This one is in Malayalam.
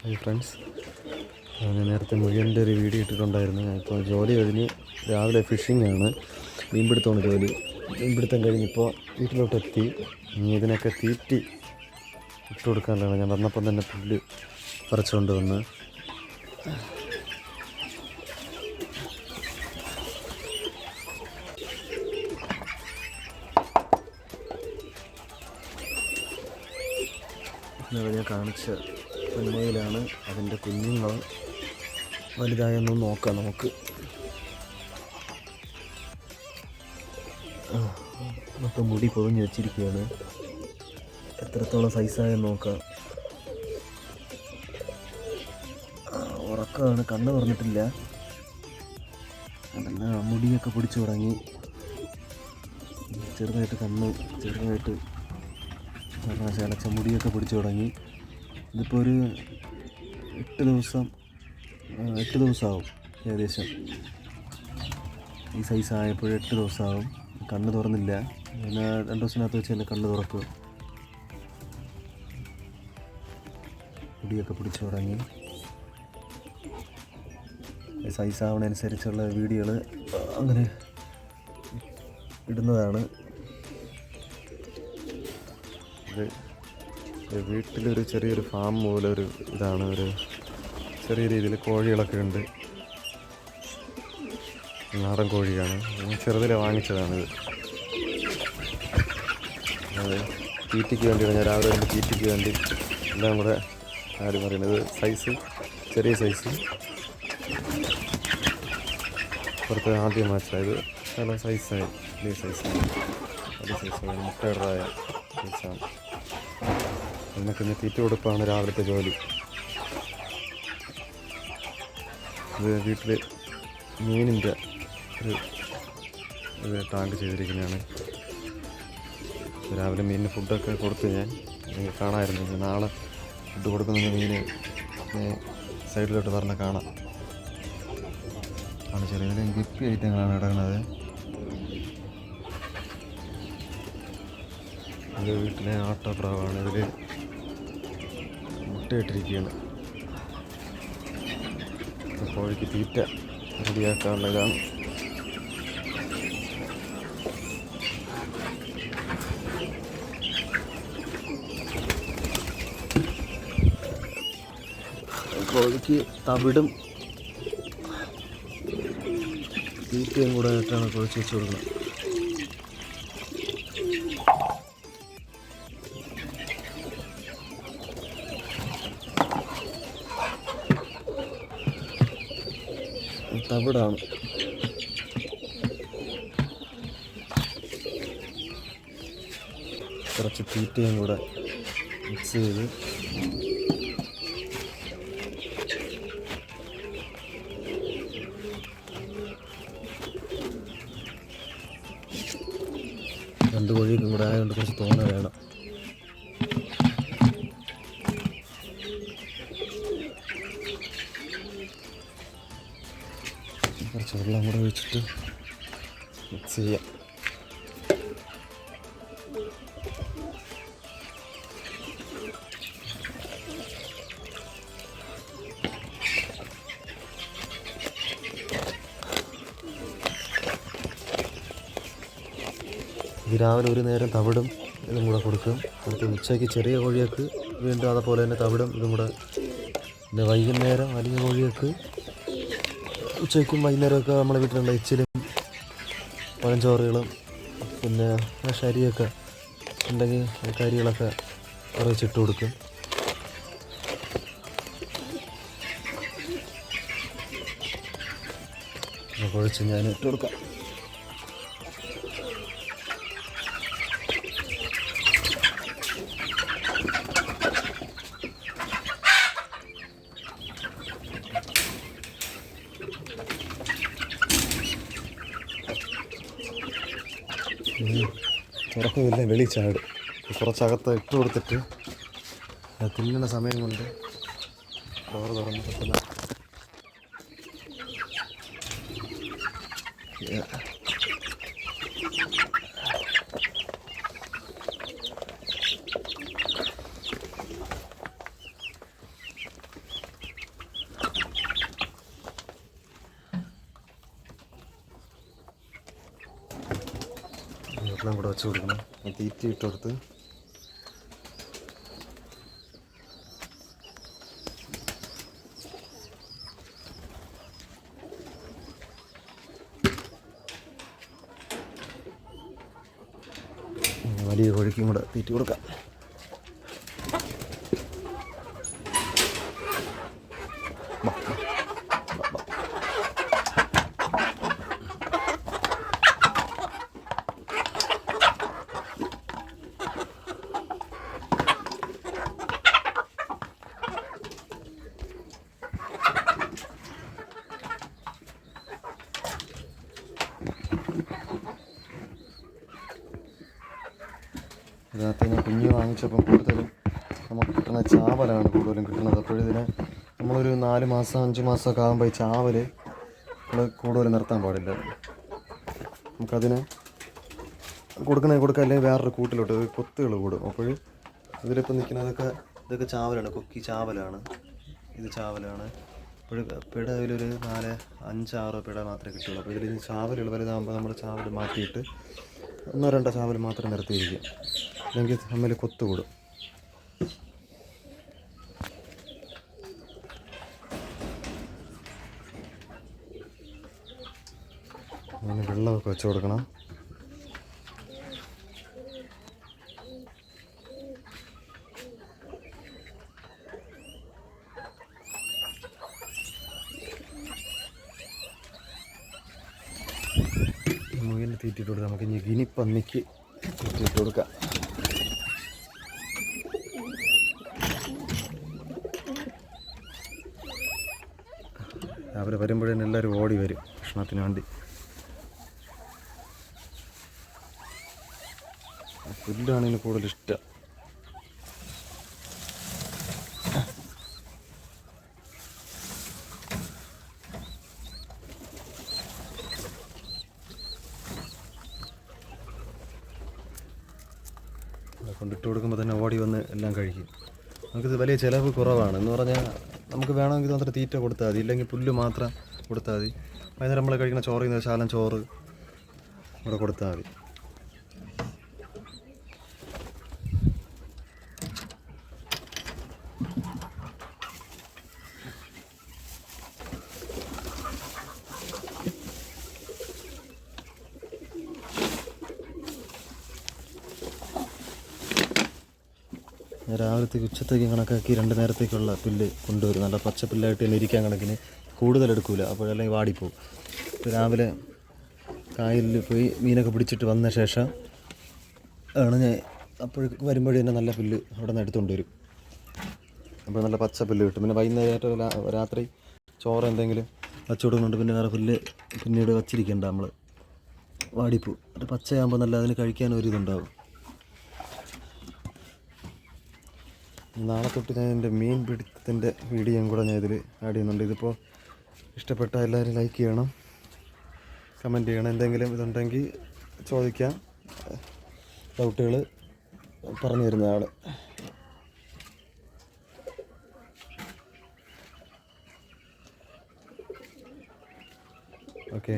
ഹായ് ഫ്രണ്ട്സ്, ഞാൻ നേരത്തെ മുഴുവൻ്റെ ഒരു വീഡിയോ ഇട്ടിട്ടുണ്ടായിരുന്നു. ഞാനിപ്പോൾ ജോലി കഴിഞ്ഞ് രാവിലെ ഫിഷിംഗ് ആണ്, മീൻപിടുത്തമാണ് ജോലി. മീൻപിടുത്തം കഴിഞ്ഞിപ്പോൾ വീട്ടിലോട്ടെത്തി. ഇതിനൊക്കെ തീറ്റി ഇട്ട് കൊടുക്കാനുള്ളതാണ്. ഞാൻ വന്നപ്പം തന്നെ പുല്ല് പറിച്ചുകൊണ്ട് വന്ന് ഞാൻ കാണിച്ച പെൺമയിലാണ്. അതിൻ്റെ കുഞ്ഞുങ്ങൾ വലുതായൊന്നും നോക്കാം നമുക്ക്. മൊത്തം മുടി പൊതിഞ്ഞ് വെച്ചിരിക്കുകയാണ്. എത്രത്തോളം സൈസായെന്ന് നോക്കാം. ഉറക്കമാണ്, കണ്ണ് തുറന്നിട്ടില്ല. അതെല്ലാം മുടിയൊക്കെ പിടിച്ചു തുടങ്ങി. ചെറുതായിട്ട് ചലച്ച മുടിയൊക്കെ പിടിച്ചു തുടങ്ങി. ഇതിപ്പോൾ ഒരു 8 ദിവസമാവും ഏകദേശം. ഈ സൈസായപ്പോഴും 8 ദിവസമാവും. കണ്ണ് തുറന്നില്ല. പിന്നെ 2 ദിവസത്തിനകത്ത് വെച്ച് തന്നെ കണ്ണ് തുറക്കും. മുടിയൊക്കെ പിടിച്ചു തുടങ്ങി. സൈസാവണനുസരിച്ചുള്ള വീഡിയോകൾ അങ്ങനെ ഇടുന്നതാണ്. ഇത് വീട്ടിലൊരു ചെറിയൊരു ഫാം പോലെ ഒരു ഇതാണ്. ഒരു ചെറിയ രീതിയിൽ കോഴികളൊക്കെ ഉണ്ട്. നാടൻ കോഴിയാണ്. ചെറുതിലെ വാങ്ങിച്ചതാണിത്. അത് തീറ്റയ്ക്ക് വേണ്ടിയാണ്. ഞാൻ രാവിലെ വേണ്ടി തീറ്റയ്ക്ക് വേണ്ടി എല്ലാം കൂടെ ആരും പറയുന്നത്. ചെറിയ സൈസ് പുറത്ത് ആദ്യം വാങ്ങിച്ചത്. നല്ല സൈസായി, വലിയ സൈസാണ്. മുട്ടയിടായ സൈസാണ്. അതിനൊക്കെ ഇന്ന് തീറ്റ കൊടുപ്പാണ് രാവിലത്തെ ജോലി. ഇത് വീട്ടിൽ മീനിൻ്റെ ഒരു ടാങ്ക് ചെയ്തിരിക്കുന്നതാണ്. രാവിലെ മീനിന് ഫുഡൊക്കെ കൊടുത്ത് ഞാൻ കാണാമായിരുന്നു. നാളെ ഫുഡ് കൊടുക്കുന്ന മീൻ സൈഡിലോട്ട് പറഞ്ഞാൽ കാണാം. ആണ് ചെറിയ ഗപ്പി ഐറ്റങ്ങളാണ് ഇടങ്ങുന്നത്. ഇത് വീട്ടിലെ ആട്ടപ്രാവാണ്. ഇതിൽ മുട്ടയിട്ടിരിക്കുകയാണ്. കോഴിക്ക് തീറ്റ റെഡിയാക്കാനുള്ളതാണ്. കോഴിക്ക് തവിടും തീറ്റയും കൂടെ ആയിട്ടാണ് കുഴച്ച് വെച്ച് കൊടുക്കുന്നത്. തവിടാണ്. കുറച്ച് തീറ്റയും കൂടെ മിക്സ് ചെയ്ത് രണ്ട് കോഴിക്കും കൂടെ ആയതുകൊണ്ട് കുറച്ച് തോന വേണം. കുറച്ച് വെള്ളം കൂടെ ഒഴിച്ചിട്ട് മിക്സ് ചെയ്യാം. ഇത് രാവിലെ ഒരു നേരം തവിടും ഇതും കൂടെ കൊടുക്കും. അടുത്ത ഉച്ചയ്ക്ക് ചെറിയ കോഴികൾക്ക് വീണ്ടും അതുപോലെ തന്നെ തവിടും ഇതും കൂടെ. പിന്നെ വൈകുന്നേരം വലിയ കോഴികൾക്ക് ഉച്ചയ്ക്കും വൈകുന്നേരമൊക്കെ നമ്മളെ വീട്ടിലുള്ള എച്ചിലും പഴഞ്ചോറുകളും പിന്നെ ശരിയൊക്കെ ഉണ്ടെങ്കിൽ കരികളൊക്കെ കുറച്ചിട്ട് കൊടുക്കും. കുഴച്ച് ഞാൻ ഇട്ട് കൊടുക്കാം. തുറക്കുന്നില്ല, വെളി ചാട്. കുറച്ചകത്ത് ഇട്ട് കൊടുത്തിട്ട് തിന്നുന്ന സമയം കൊണ്ട് ഡോർ തുറന്ന് പെട്ടെന്ന് എല്ലാം കൂടെ വെച്ച് കൊടുക്കണം. തീറ്റി ഇട്ട് കൊടുത്ത് വലിയ കോഴിക്കും കൂടെ തീറ്റി കൊടുക്കാം. ഇതിനകത്ത് ഞാൻ കുഞ്ഞ് വാങ്ങിച്ചപ്പം കൂടുതലും നമുക്ക് കിട്ടുന്ന ചാവലാണ് കൂടുതലും കിട്ടുന്നത്. അപ്പോഴിതിനെ നമ്മളൊരു 4 മാസം 5 മാസമൊക്കെ ആകുമ്പോൾ ഈ ചാവൽ നമ്മൾ കൂടുതൽ നിർത്താൻ പാടില്ല. നമുക്കതിന് കൊടുക്കാം, അല്ലെങ്കിൽ വേറൊരു കൂട്ടിലോട്ട് കൊത്തുകൾ കൂടും. അപ്പോൾ ഇതിലിപ്പോൾ നിൽക്കുന്നതൊക്കെ ഇതൊക്കെ ചാവലാണ്, കൊക്കി ചാവലാണ്, ഇത് ചാവലാണ്. അപ്പോൾ പിട ഇതിലൊരു 4, 5, 6 പിട മാത്രമേ കിട്ടുള്ളൂ. അപ്പോൾ ഇതിൽ ചാവലുകൾ വലുതാകുമ്പോൾ നമ്മൾ ചാവൽ മാറ്റിയിട്ട് 1, 2 ചാവൽ മാത്രം നിർത്തിയിരിക്കുക, അല്ലെങ്കിൽ തമ്മിൽ കൊത്തുകൂടും. അങ്ങനെ വെള്ളമൊക്കെ വെച്ച് കൊടുക്കണം. മുയലിന് തീറ്റിട്ട് കൊടുക്കാം. നമുക്ക് ഇനി ഗിനിപ്പന്നിക്ക് തീറ്റിട്ട് കൊടുക്കാം. രാവിലെ വരുമ്പോഴേ എല്ലാവരും ഓടി വരും ഭക്ഷണത്തിന് വേണ്ടി. പുല്ലാണ് ഇതിന് കൂടുതൽ ഇഷ്ടം. കൊണ്ടിട്ട് കൊടുക്കുമ്പോൾ തന്നെ ഓടി വന്ന് എല്ലാം കഴിക്കും. നമുക്കിത് വലിയ ചിലവ് കുറവാണ്. എന്ന് പറഞ്ഞാൽ നമുക്ക് വേണമെങ്കിൽ മാത്രം തീറ്റ കൊടുത്താൽ മതി, ഇല്ലെങ്കിൽ പുല്ല് മാത്രം കൊടുത്താൽ മതി. വൈകുന്നേരം നമ്മൾ കഴിക്കുന്ന ചോറ് ചെയ്യുന്ന ശാലം ചോറ് ഇവിടെ കൊടുത്താൽ മതി. രാവിലത്തേക്ക് ഉച്ചത്തേക്ക് കണക്കാക്കി 2 നേരത്തേക്കുള്ള പുല്ല് കൊണ്ടുവരും. നല്ല പച്ചപ്പുല്ലായിട്ട് തന്നെ ഇരിക്കാൻ കണക്കിന് കൂടുതലെടുക്കില്ല, അപ്പോഴല്ലെങ്കിൽ വാടിപ്പോവും. രാവിലെ കായലിൽ പോയി മീനൊക്കെ പിടിച്ചിട്ട് വന്ന ശേഷം ആണ് ഞാൻ അപ്പോഴേക്ക് വരുമ്പോഴേ തന്നെ നല്ല പുല്ല് അവിടെ നിന്ന് എടുത്തുകൊണ്ട് വരും. അപ്പോൾ നല്ല പച്ച പുല്ല് കിട്ടും. പിന്നെ വൈകുന്നേരം രാത്രി ചോറ് എന്തെങ്കിലും വച്ചു കൊടുക്കുന്നുണ്ട്. പിന്നെ വേറെ പുല്ല് പിന്നീട് വച്ചിരിക്കണ്ട, നമ്മൾ വാടിപ്പോവും. അത് പച്ചയാകുമ്പോൾ നല്ല അതിന് കഴിക്കാൻ ഒരു ഇതുണ്ടാവും. നാളെ തൊട്ട് ഞാൻ എൻ്റെ മീൻ പിടുത്തത്തിൻ്റെ വീഡിയോയും കൂടെ ഞാൻ ഇതിൽ ആഡ് ചെയ്യുന്നുണ്ട്. ഇതിപ്പോൾ ഇഷ്ടപ്പെട്ട എല്ലാവരും ലൈക്ക് ചെയ്യണം, കമൻറ്റ് ചെയ്യണം. എന്തെങ്കിലും ഇതുണ്ടെങ്കിൽ ചോദിക്കാം, ഡൗട്ടുകൾ പറഞ്ഞു തരുന്ന ആൾ. ഓക്കെ.